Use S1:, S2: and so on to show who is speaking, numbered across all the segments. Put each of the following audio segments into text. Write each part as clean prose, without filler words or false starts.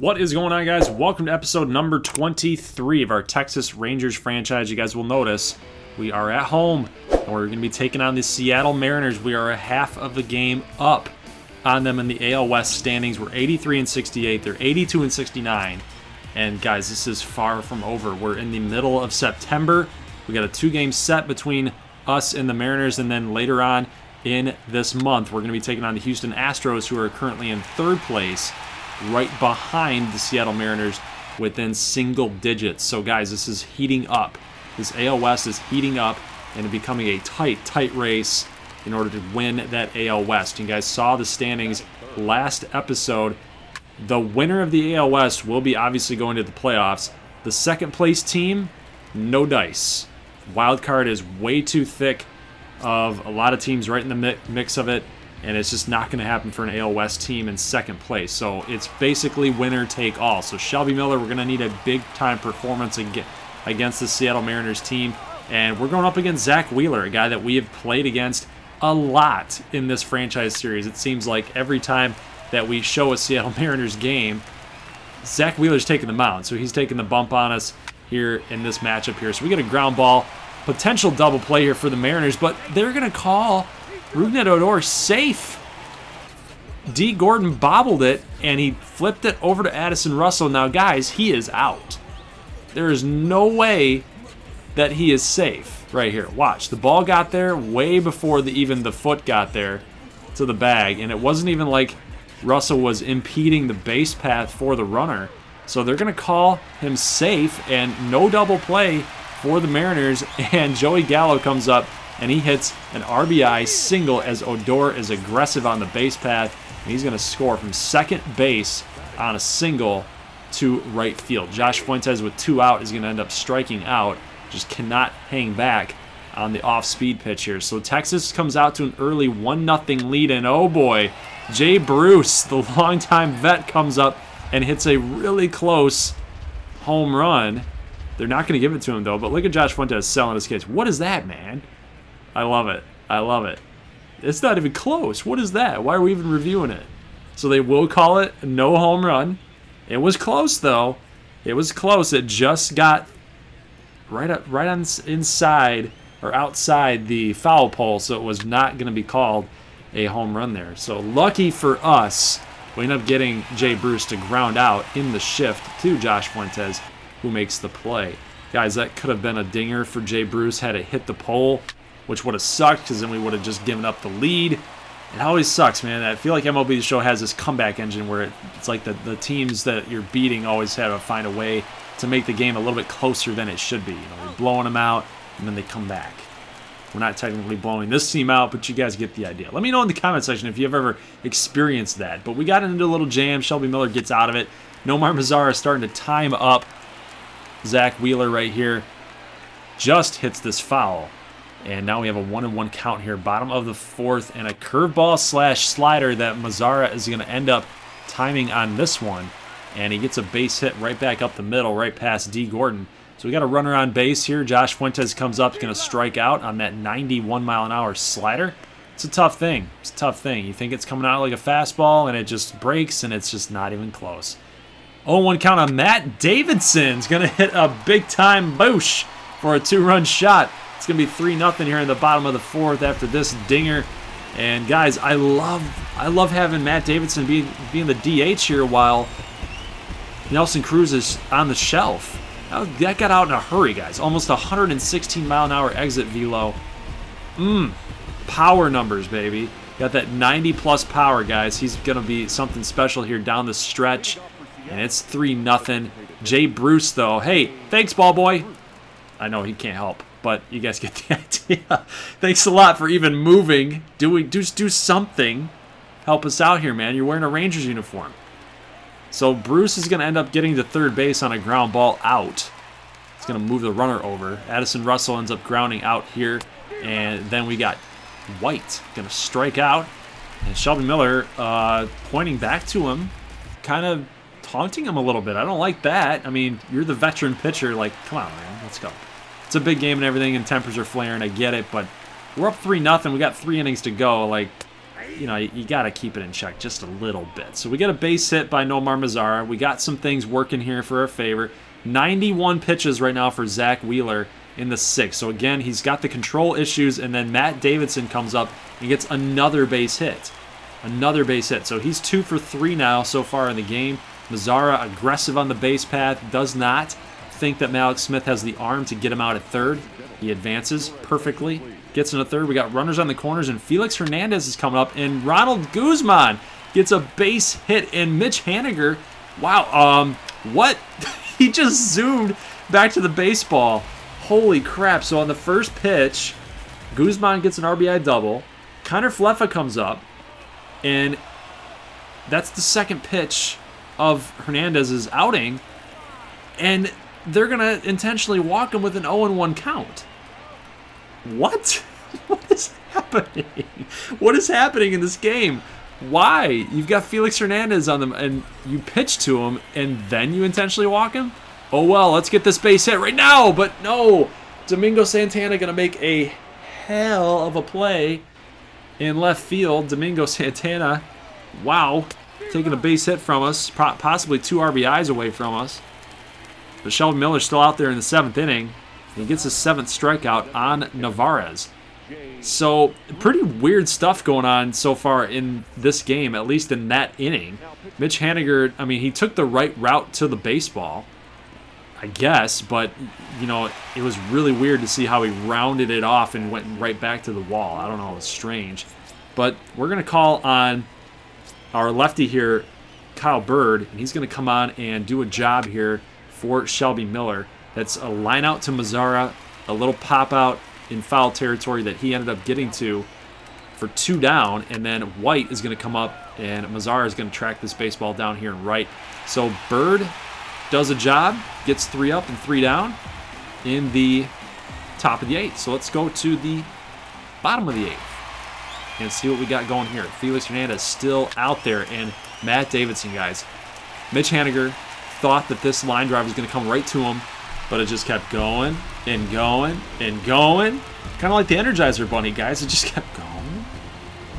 S1: What is going on, guys? Welcome to episode number 23 of our Texas Rangers franchise. You guys will notice we are at home, and we're going to be taking on the Seattle Mariners. We are a half of the game up on them in the AL West standings. We're 83-68. They're 82-69. And guys, this is far from over. We're in the middle of September. We got a 2-game set between us and the Mariners, and then later on in this month, we're going to be taking on the Houston Astros, who are currently in third place, right behind the Seattle Mariners within single digits. So guys, this is heating up. This AL West is heating up and becoming a tight race in order to win that AL West. You guys saw the standings last episode. The winner of the AL West will be obviously going to the playoffs. The second place team, no dice. Wild card is way too thick of a lot of teams right in the mix of it, and it's just not going to happen for an AL West team in second place. So it's basically winner take all. So Shelby Miller, we're going to need a big-time performance against the Seattle Mariners team. And we're going up against Zach Wheeler, a guy that we have played against a lot in this franchise series. It seems like every time that we show a Seattle Mariners game, Zach Wheeler's taking the mound. So he's taking the bump on us here in this matchup here. So we get a ground ball, potential double play here for the Mariners, but they're going to call Rougned Odor safe. D. Gordon bobbled it, and he flipped it over to Addison Russell. Now, guys, he is out. There is no way that he is safe right here. Watch. The ball got there way before even the foot got there to the bag, and it wasn't even like Russell was impeding the base path for the runner. So they're going to call him safe, and no double play for the Mariners, and Joey Gallo comes up, and he hits an RBI single as Odor is aggressive on the base path, and he's going to score from second base on a single to right field. Josh Fuentes with 2 out is going to end up striking out, just cannot hang back on the off-speed pitch here. So Texas comes out to an early 1-0 lead, and oh boy, Jay Bruce, the longtime vet, comes up and hits a really close home run. They're not going to give it to him, though, but look at Josh Fuentes selling his case. What is that, man? I love it. I love it. It's not even close. What is that? Why are we even reviewing it? So they will call it no home run. It was close, though. It was close. It just got right on inside or outside the foul pole, so it was not going to be called a home run there. So lucky for us, we end up getting Jay Bruce to ground out in the shift to Josh Fuentes, who makes the play. Guys, that could have been a dinger for Jay Bruce had it hit the pole, which would have sucked because then we would have just given up the lead. It always sucks, man. I feel like MLB The Show has this comeback engine where it's like the teams that you're beating always have to find a way to make the game a little bit closer than it should be. You know, you're blowing them out, and then they come back. We're not technically blowing this team out, but you guys get the idea. Let me know in the comment section if you've ever experienced that. But we got into a little jam. Shelby Miller gets out of it. Nomar Mazara starting to time up Zach Wheeler right here. Just hits this foul. And now we have a 1-1 count here. Bottom of the fourth, and a curveball / slider that Mazara is going to end up timing on this one. And he gets a base hit right back up the middle, right past D. Gordon. So we got a runner on base here. Josh Fuentes comes up, going to strike out on that 91-mile-an-hour slider. It's a tough thing. It's a tough thing. You think it's coming out like a fastball, and it just breaks, and it's just not even close. 0-1 count on Matt Davidson's going to hit a big-time boosh for a 2-run shot. It's going to be 3-0 here in the bottom of the fourth after this dinger. And guys, I love having Matt Davidson being the DH here while Nelson Cruz is on the shelf. That got out in a hurry, guys. Almost 116-mile-an-hour exit velo. Power numbers, baby. Got that 90-plus power, guys. He's going to be something special here down the stretch. And it's 3-0. Jay Bruce, though. Hey, thanks, ball boy. I know he can't help, but you guys get the idea. Thanks a lot for even moving. Do something. Help us out here, man. You're wearing a Rangers uniform. So Bruce is going to end up getting to third base on a ground ball out. He's going to move the runner over. Addison Russell ends up grounding out here. And then we got White going to strike out. And Shelby Miller pointing back to him, kind of taunting him a little bit. I don't like that. I mean, you're the veteran pitcher. Like, come on, man. Let's go. It's a big game and everything, and tempers are flaring. I get it, but we're up 3-0. We got 3 innings to go. Like, you got to keep it in check just a little bit. So we get a base hit by Nomar Mazara. We got some things working here for our favor. 91 pitches right now for Zach Wheeler in the 6th. So again, he's got the control issues, and then Matt Davidson comes up and gets another base hit. Another base hit. So he's 2 for 3 now so far in the game. Mazara aggressive on the base path. Does not think that Malik Smith has the arm to get him out at third. He advances perfectly. Gets into third. We got runners on the corners, and Felix Hernandez is coming up, and Ronald Guzman gets a base hit, and Mitch Haniger, wow, what? He just zoomed back to the baseball. Holy crap. So on the first pitch, Guzman gets an RBI double. Connor Fleffa comes up, and that's the second pitch of Hernandez's outing, and they're going to intentionally walk him with an 0-1 count. What? What is happening? What is happening in this game? Why? You've got Felix Hernandez on them, and you pitch to him, and then you intentionally walk him? Oh, well, let's get this base hit right now. But no, Domingo Santana going to make a hell of a play in left field. Domingo Santana, wow, taking a base hit from us, possibly 2 RBIs away from us. But Shelby Miller's still out there in the 7th inning. He gets his 7th strikeout on Navarez. So, pretty weird stuff going on so far in this game, at least in that inning. Mitch Haniger, I mean, he took the right route to the baseball, I guess, but, it was really weird to see how he rounded it off and went right back to the wall. I don't know, it was strange. But we're going to call on our lefty here, Kyle Bird, and he's going to come on and do a job here for Shelby Miller. That's a line out to Mazara, a little pop out in foul territory that he ended up getting to for 2 down, and then White is going to come up, and Mazara is going to track this baseball down here and right. So Bird does a job, gets 3 up and 3 down in the top of the 8th. So let's go to the bottom of the 8th and see what we got going here. Felix Hernandez still out there, and Matt Davidson, guys. Mitch Haniger thought that this line drive was going to come right to him, but it just kept going and going and going. Kind of like the Energizer Bunny, guys. It just kept going.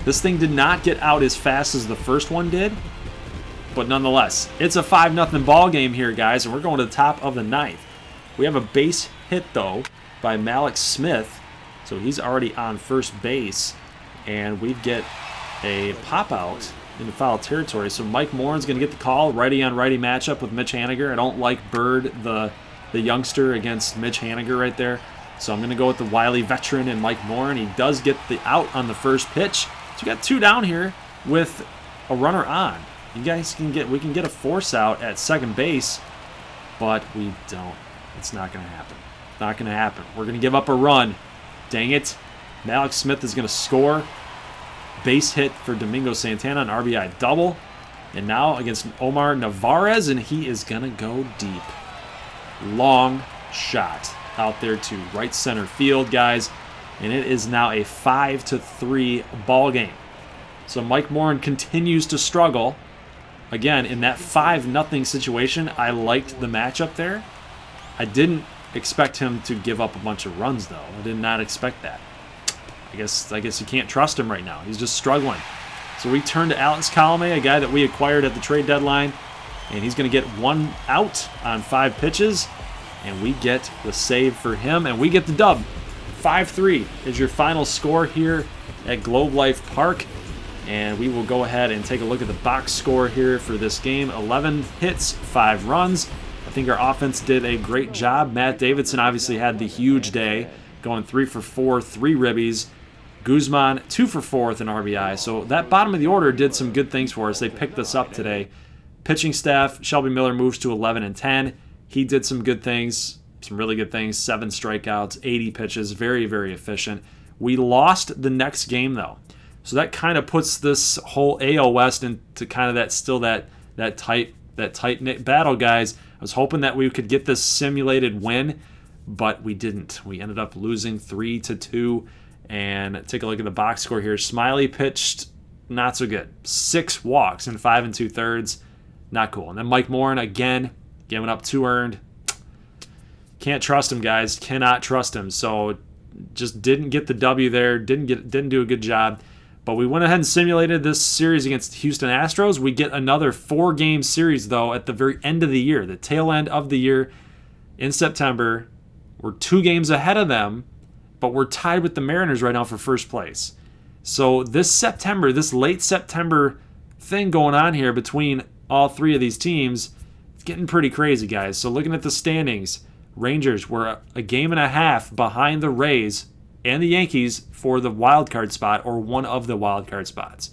S1: This thing did not get out as fast as the first one did, but nonetheless, it's a 5-0 ball game here, guys, and we're going to the top of the 9th. We have a base hit, though, by Malik Smith, so he's already on first base, and we get a pop-out in the foul territory. So Mike Morin's going to get the call, righty-on-righty matchup with Mitch Haniger. I don't like Bird, the youngster, against Mitch Haniger right there. So I'm going to go with the wily veteran and Mike Morin. He does get the out on the first pitch. So we got 2 down here with a runner on. We can get a force out at second base, but we don't. It's not going to happen. Not going to happen. We're going to give up a run. Dang it. Malik Smith is going to score. Base hit for Domingo Santana, an RBI double. And now against Omar Navarez, and he is going to go deep. Long shot out there to right center field, guys. And it is now a 5-3 ball game. So Mike Morin continues to struggle. Again, in that 5-0 situation, I liked the matchup there. I didn't expect him to give up a bunch of runs, though. I did not expect that. I guess you can't trust him right now. He's just struggling. So we turn to Alex Colome, a guy that we acquired at the trade deadline, and he's going to get 1 out on 5 pitches, and we get the save for him, and we get the dub. 5-3 is your final score here at Globe Life Park, and we will go ahead and take a look at the box score here for this game. 11 hits, 5 runs. I think our offense did a great job. Matt Davidson obviously had the huge day, going 3 for 4, 3 ribbies. Guzman, 2 for 4 with an RBI. So that bottom of the order did some good things for us. They picked us up today. Pitching staff, Shelby Miller moves to 11-10. He did some good things, some really good things. 7 strikeouts, 80 pitches, very, very efficient. We lost the next game, though. So that kind of puts this whole AL West into kind of that tight-knit battle, guys. I was hoping that we could get this simulated win, but we didn't. We ended up losing 3-2. And take a look at the box score here. Smiley pitched not so good. 6 walks in 5 2/3. Not cool. And then Mike Morin, again, giving up 2 earned. Can't trust him, guys. Cannot trust him. So just didn't get the W there. Didn't do a good job. But we went ahead and simulated this series against the Houston Astros. We get another 4-game series, though, at the very end of the year, the tail end of the year in September. We're 2 games ahead of them, but we're tied with the Mariners right now for first place. So this September, this late September thing going on here between all 3 of these teams, it's getting pretty crazy, guys. So looking at the standings, Rangers were a game and a half behind the Rays and the Yankees for the wild card spot, or one of the wild card spots.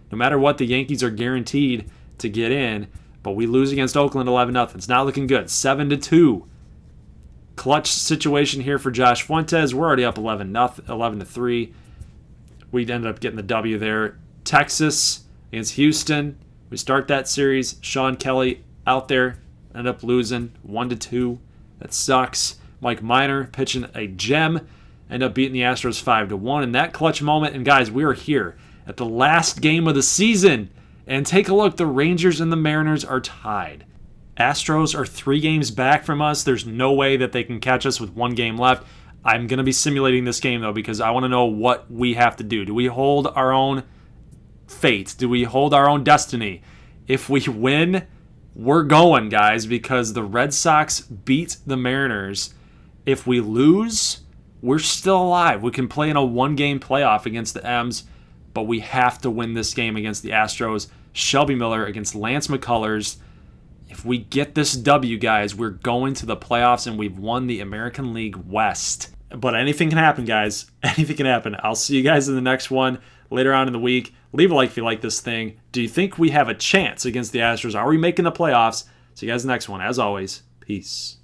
S1: No matter what, the Yankees are guaranteed to get in, but we lose against Oakland 11-0. It's not looking good. 7-2. Clutch situation here for Josh Fuentes. We're already up 11-3. We ended up getting the W there. Texas against Houston. We start that series. Sean Kelly out there. End up losing 1-2. That sucks. Mike Minor pitching a gem. End up beating the Astros 5-1 in that clutch moment. And guys, we are here at the last game of the season. And take a look. The Rangers and the Mariners are tied. Astros are 3 games back from us. There's no way that they can catch us with 1 game left. I'm going to be simulating this game, though, because I want to know what we have to do. Do we hold our own fate? Do we hold our own destiny? If we win, we're going, guys, because the Red Sox beat the Mariners. If we lose, we're still alive. We can play in a 1-game playoff against the M's, but we have to win this game against the Astros. Shelby Miller against Lance McCullers. If we get this W, guys, we're going to the playoffs and we've won the American League West. But anything can happen, guys. Anything can happen. I'll see you guys in the next one later on in the week. Leave a like if you like this thing. Do you think we have a chance against the Astros? Are we making the playoffs? See you guys in the next one. As always, peace.